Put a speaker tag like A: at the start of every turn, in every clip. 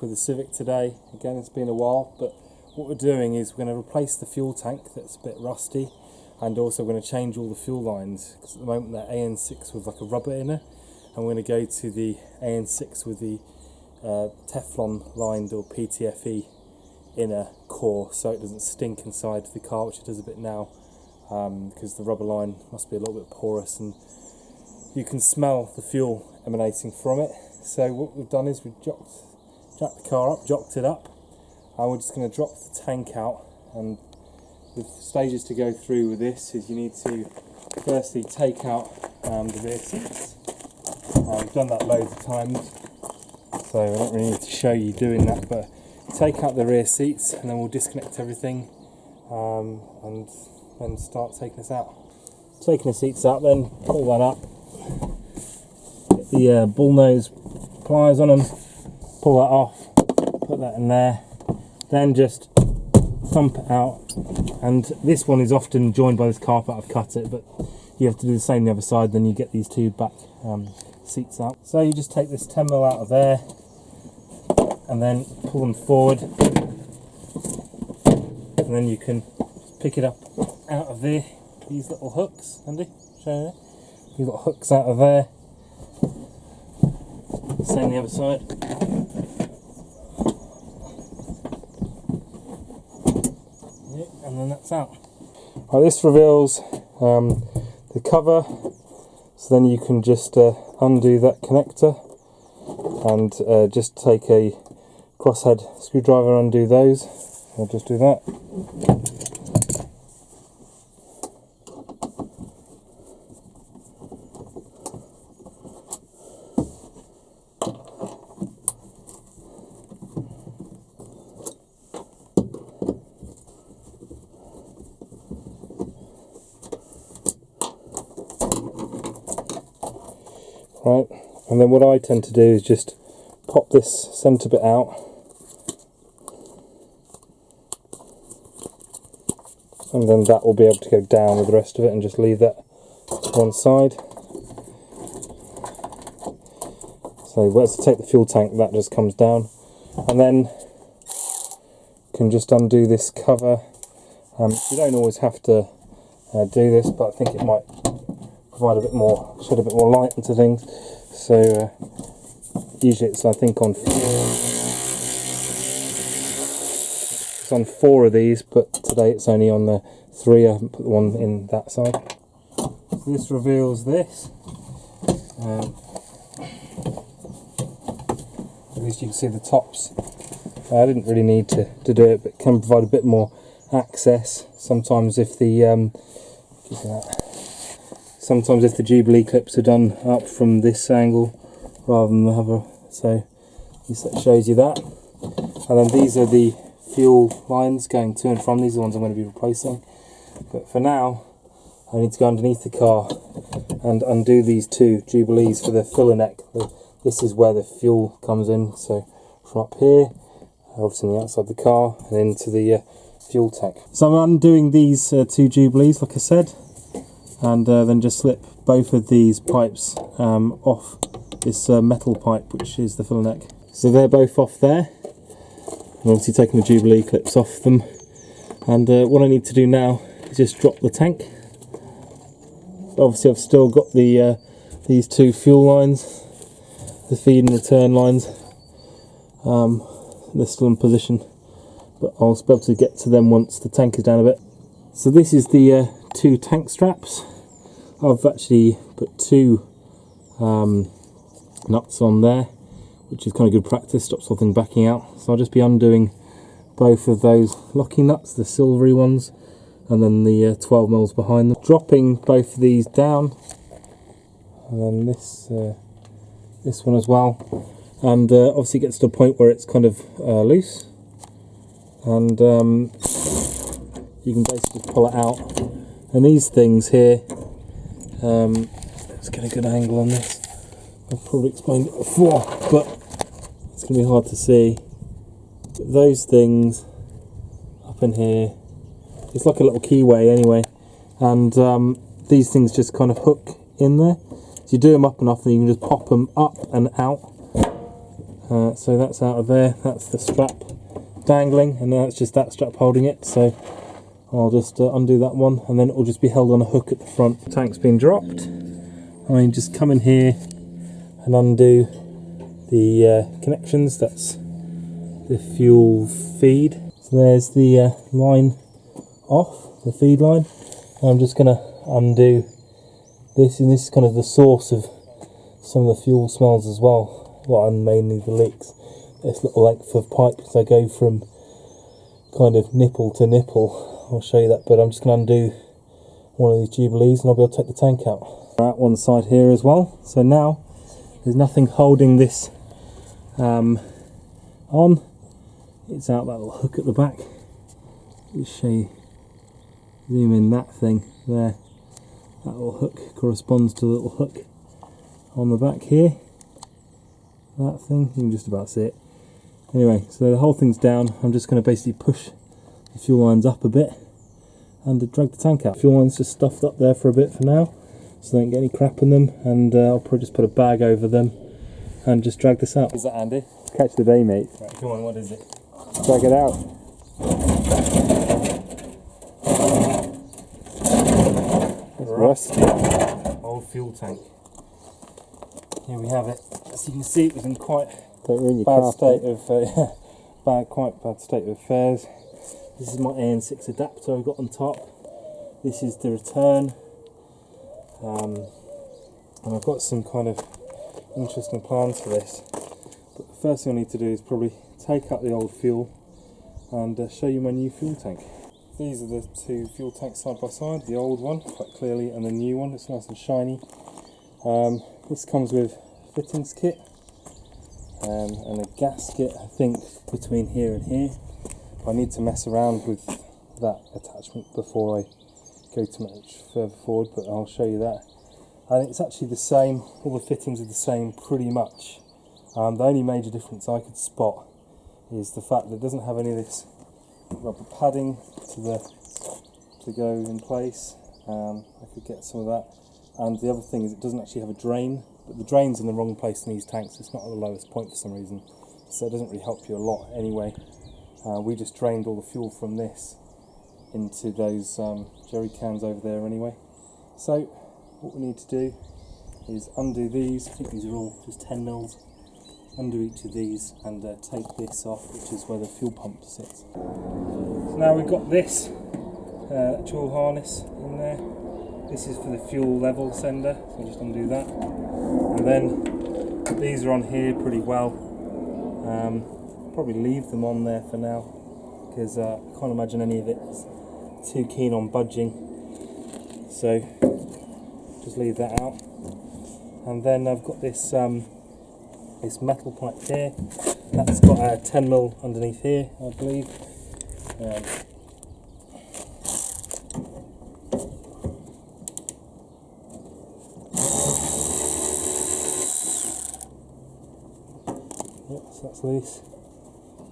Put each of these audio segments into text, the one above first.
A: with the Civic today. Again, it's been a while, but what we're doing is we're going to replace the fuel tank that's a bit rusty, and also we're going to change all the fuel lines, because at the moment they're AN6 with like a rubber inner, and we're going to go to the AN6 with the Teflon lined or PTFE inner core, so it doesn't stink inside the car, which it does a bit now, because the rubber line must be a little bit porous and you can smell the fuel emanating from it. So what we've done is we've jacked the car up, jocked it up, and we're just going to drop the tank out. And the stages to go through with this is you need to firstly take out the rear seats. We've done that loads of times, so I don't really need to show you doing that, but take out the rear seats and then we'll disconnect everything and then start taking this out. Taking the seats out, then pull that up, get the bullnose pliers on them, pull that off, put that in there, then just thump it out. And this one is often joined by this carpet. I've cut it, but you have to do the same the other side, then you get these two back seats out. So you just take this 10mm out of there and then pull them forward, and then you can pick it up out of there. These little hooks, Andy, show you there. These little hooks out of there. Same the other side. Yeah, and then that's out. Right, this reveals the cover, so then you can just undo that connector and just take a crosshead screwdriver, undo those. I'll just do that. Right, and then what I tend to do is just pop this centre bit out, and then that will be able to go down with the rest of it, and just leave that to one side. So whereas to take the fuel tank, that just comes down, and then you can just undo this cover. You don't always have to do this, but I think it might provide a bit more, shed a bit more light into things. So usually it's, I think, on 4 of these, but today it's only on the 3. I haven't put the one in that side. So this reveals this. At least you can see the tops. I didn't really need to do it, but can provide a bit more access. Sometimes if the sometimes if the Jubilee clips are done up from this angle rather than the other, so that shows you that. And then these are the fuel lines going to and from. These are the ones I'm going to be replacing, but for now I need to go underneath the car and undo these 2 Jubilees for the filler neck. This is where the fuel comes in, so from up here, obviously on the outside of the car, and into the fuel tank. So I'm undoing these 2 Jubilees, like I said, and then just slip both of these pipes off this metal pipe, which is the filler neck. So they're both off there. I'm obviously taking the Jubilee clips off them, and what I need to do now is just drop the tank. Obviously I've still got the these 2 fuel lines, the feed and return lines. They're still in position, but I'll be able to get to them once the tank is down a bit. So this is the 2 tank straps. I've actually put 2 nuts on there, which is kind of good practice, stops something backing out. So I'll just be undoing both of those locking nuts, the silvery ones, and then the 12mm behind them. Dropping both of these down, and then this one as well. And obviously it gets to a point where it's kind of loose, and you can basically pull it out. And these things here, let's get a good angle on this. I've probably explained it before, but it's going to be hard to see. But those things up in here, it's like a little keyway anyway, and these things just kind of hook in there. So you do them up enough, and you can just pop them up and out, So that's out of there, that's the strap dangling, and now it's just that strap holding it. So I'll just undo that one, and then it will just be held on a hook at the front. Tank's been dropped. I just come in here and undo the connections. That's the fuel feed. So there's the line off, the feed line. I'm just going to undo this, and this is kind of the source of some of the fuel smells as well. Well, and mainly the leaks. This little length of pipe, as I go from kind of nipple to nipple. I'll show you that, but I'm just going to undo one of these jubilees and I'll be able to take the tank out. At one side here as well. So now there's nothing holding this on. It's out that little hook at the back. Just show you, zoom in that thing there. That little hook corresponds to the little hook on the back here. That thing, you can just about see it. Anyway, so the whole thing's down. I'm just going to basically push the fuel lines up a bit and drag the tank out. Fuel lines just stuffed up there for a bit for now, so they don't get any crap in them, and I'll probably just put a bag over them and just drag this out. Is that Andy?
B: Catch the day, mate.
A: Right, come on, what is it?
B: Drag it out. It's rusty.
A: Old fuel tank. Here we have it. As you can see, it was in quite
B: Don't ruin your
A: bad
B: carpet.
A: state of quite bad state of affairs. This is my AN6 adapter I've got on top. This is the return, and I've got some kind of interesting plans for this. But the first thing I need to do is probably take out the old fuel and show you my new fuel tank. These are the two fuel tanks side by side, the old one quite clearly and the new one. It's nice and shiny. This comes with fittings kit and a gasket, I think, between here and here. I need to mess around with that attachment before I go too much further forward, but I'll show you that. And it's actually the same, all the fittings are the same pretty much. The only major difference I could spot is the fact that it doesn't have any of this rubber padding to go in place. I could get some of that. And the other thing is it doesn't actually have a drain, but the drain's in the wrong place in these tanks. It's not at the lowest point for some reason, so it doesn't really help you a lot anyway. We just drained all the fuel from this into those jerry cans over there anyway. So what we need to do is undo these. I think these are all just 10 mils. Undo each of these and take this off, which is where the fuel pump sits. So now we've got this dual harness in there. This is for the fuel level sender, so I'll just undo that. And then these are on here pretty well. Probably leave them on there for now, because I can't imagine any of it's too keen on budging. So just leave that out. And then I've got this this metal pipe here. That's got a 10 mil underneath here, I believe. Yep, so that's loose.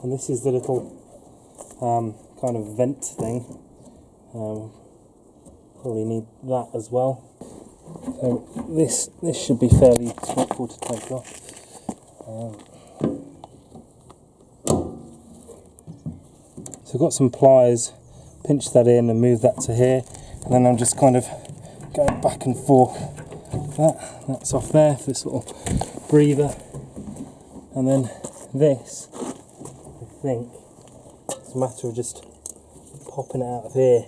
A: And this is the little kind of vent thing. Probably need that as well. So this should be fairly straightforward to take off. So I've got some pliers, pinch that in and move that to here, and then I'm just kind of going back and forth. That's off there for this little breather, and then this, I think it's a matter of just popping it out of here.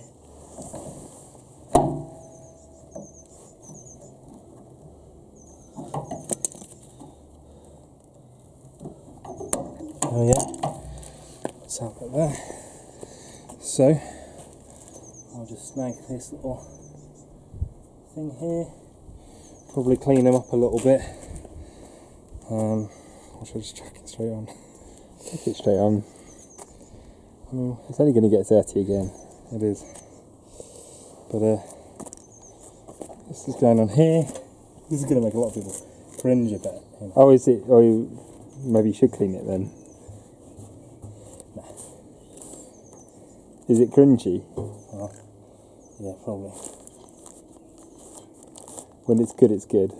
A: Oh yeah, it's out like there. So I'll just snag this little thing here, probably clean them up a little bit. Or should I just chuck it straight on?
B: Take it straight on. It's only going to get dirty again.
A: It is. But this is going on here. This is going to make a lot of people cringe a bit. You know.
B: Oh, is it? Or maybe you should clean it then.
A: Nah.
B: Is it cringy?
A: Well, yeah, probably.
B: When it's good, it's good.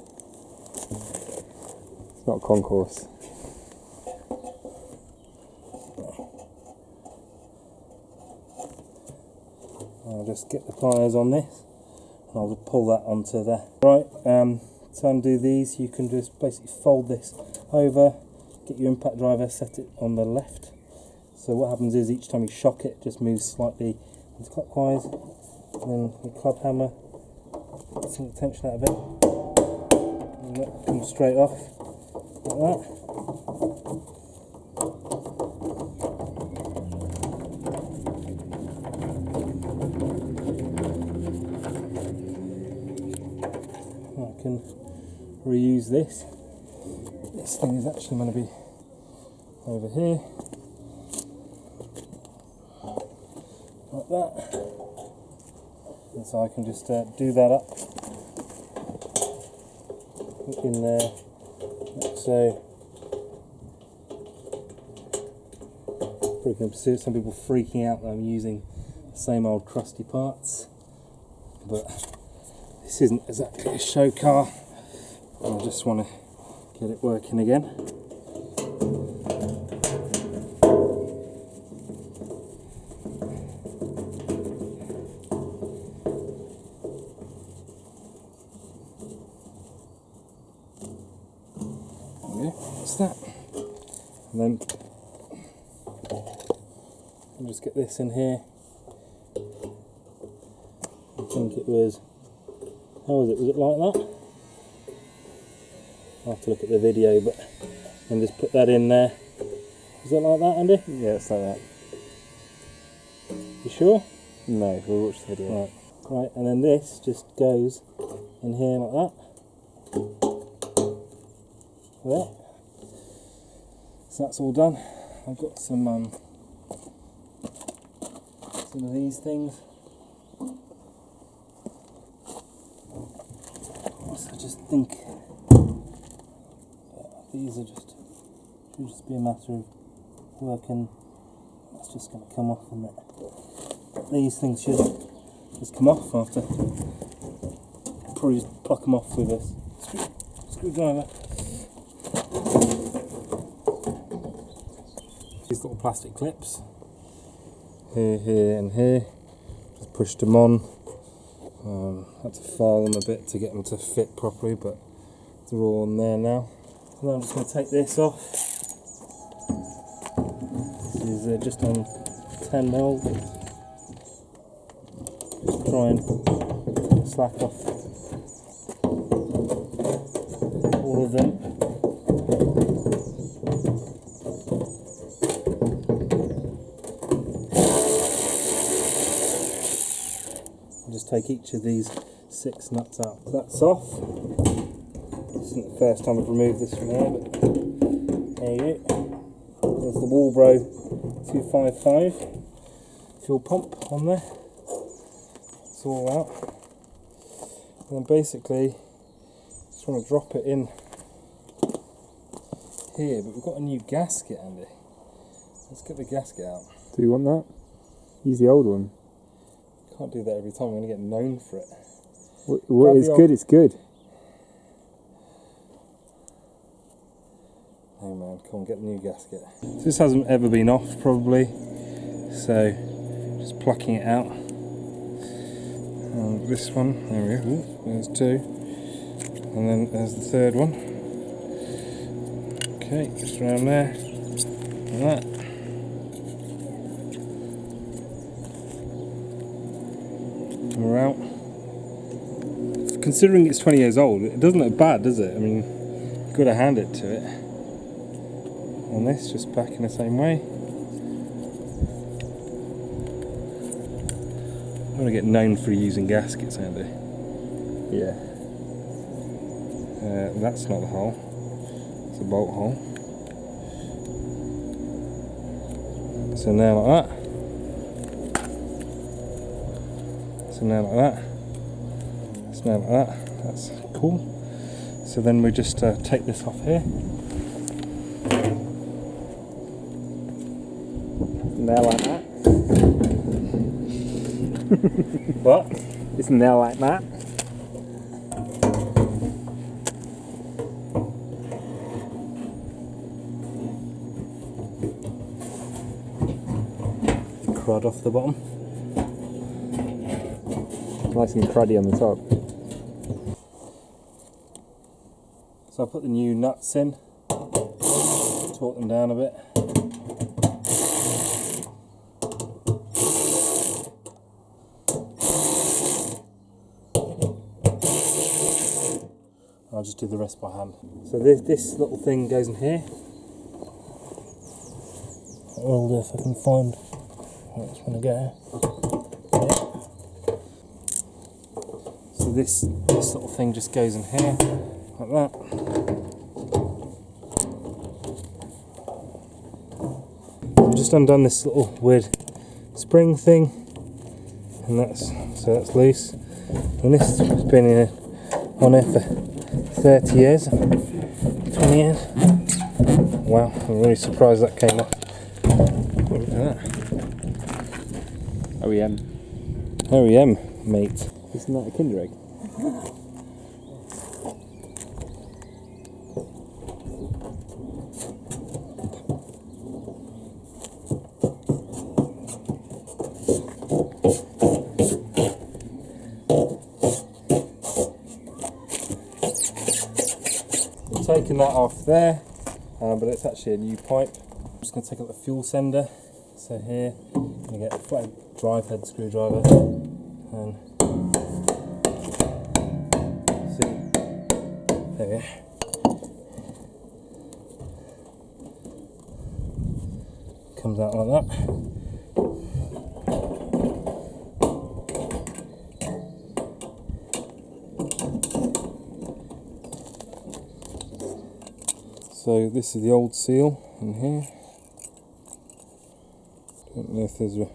B: It's not concourse.
A: I'll just get the pliers on this and I'll just pull that onto there. Right, to undo these you can just basically fold this over, get your impact driver, set it on the left. So what happens is each time you shock it, just moves slightly clockwise, and then your club hammer, get some tension out of it, and that comes straight off like that. I can reuse this. This thing is actually going to be over here, like that, and so I can just do that up in there, like so. Probably can see some people freaking out that I'm using the same old crusty parts, but this isn't exactly a show car. I just want to get it working again. What's that? And then I'll just get this in here. I think it was, how was it? Was it like that? I'll have to look at the video, but and just put that in there. Is it like that, Andy?
B: Yeah, it's like that.
A: You sure?
B: No, we'll watch the video.
A: Right, and then this just goes in here like that. There. So that's all done. I've got some of these things. So I just think these are just should just be a matter of working. That's just going to come off, and these things should just come off after. Probably just pluck them off with a screwdriver. These little plastic clips, here, here and here, just pushed them on. Had to file them a bit to get them to fit properly, but they're all on there now. So now I'm just going to take this off. This is just on 10mm. Just try and slack off all of them. Just take each of these 6 nuts out. That's off. This isn't the first time I've removed this from here, but there you go. There's the Walbro 255 fuel pump on there. It's all out. And then basically, just want to drop it in here, but we've got a new gasket, Andy. Let's get the gasket out.
B: Do you want that? Use the old one.
A: Can't do that every time, I'm going to get known for it.
B: What is good, it's good.
A: Hey man, come on, get the new gasket. This hasn't ever been off probably, so just plucking it out. And this one, there we go, ooh, there's 2. And then there's the third one. Okay, just around there, like that. We're out. Considering it's 20 years old, it doesn't look bad, does it? I mean, you've got to hand it to it. And this just back in the same way. I want to get known for using gaskets, Andy.
B: Yeah.
A: That's not the hole. It's a bolt hole. So now like that. So now like that. So now like that. That's cool. So then we just take this off here.
B: Now like that.
A: What?
B: It's now like that.
A: Crud off the bottom.
B: Nice and cruddy on the top.
A: So I put the new nuts in, torque them down a bit. I'll just do the rest by hand. So this little thing goes in here. I'll do if I can find where it's going to go. Yeah. So this little thing just goes in here, like that. I've just undone this little weird spring thing, and that's loose. And this has been on here for 30 years, 20 years. Wow, I'm really surprised that came off. Look at that.
B: OEM.
A: OEM, mate.
B: Isn't that a Kinder Egg?
A: Taking that off there, but it's actually a new pipe. I'm just going to take out the fuel sender. So here, I'm going to get a flat drive head screwdriver and see, there we go. Comes out like that. So this is the old seal in here. Don't know if there's a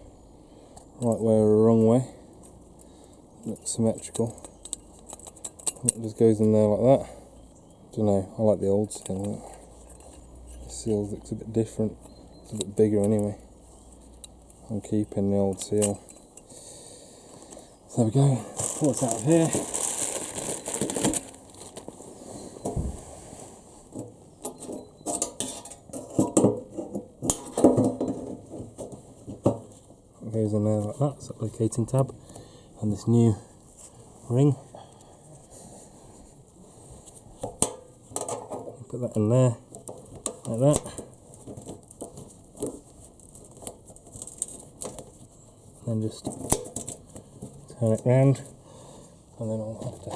A: right way or a wrong way. Looks symmetrical. It just goes in there like that. Don't know, I like the old seal. The seal looks a bit different. It's a bit bigger anyway. I'm keeping the old seal. So there we go. Pull it out of here. Goes in there like that. It's a locating tab, and this new ring. Put that in there like that. Then just turn it round, and then I'll have to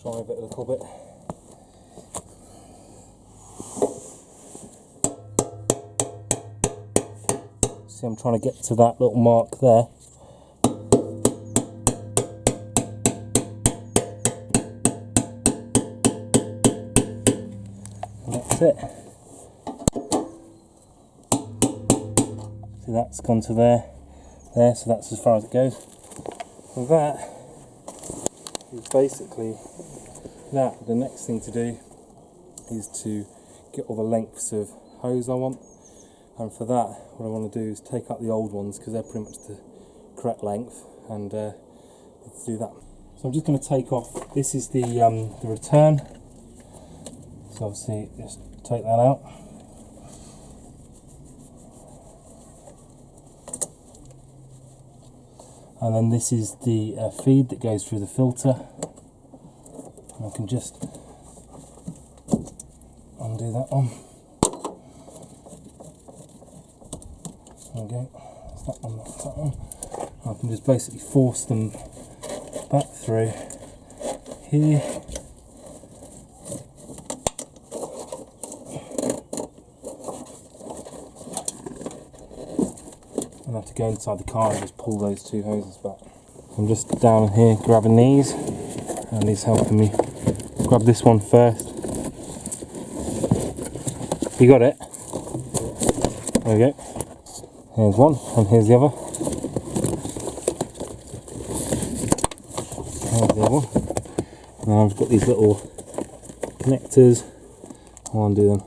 A: drive it a little bit. See, I'm trying to get to that little mark there. And that's it. See, that's gone to there, so that's as far as it goes. And that is basically that. The next thing to do is to get all the lengths of hose I want. And for that, what I want to do is take out the old ones because they're pretty much the correct length, and let's do that. So I'm just going to take off. This is the return. So obviously, just take that out. And then this is the feed that goes through the filter. And I can just undo that one. Okay, that's that one, that's that one. I can just basically force them back through here. And I have to go inside the car and just pull those two hoses back. I'm just down here grabbing these, and he's helping me grab this one first. You got it? There we go. Here's one, and here's the other. There's the other one. And I've got these little connectors. I'll undo them.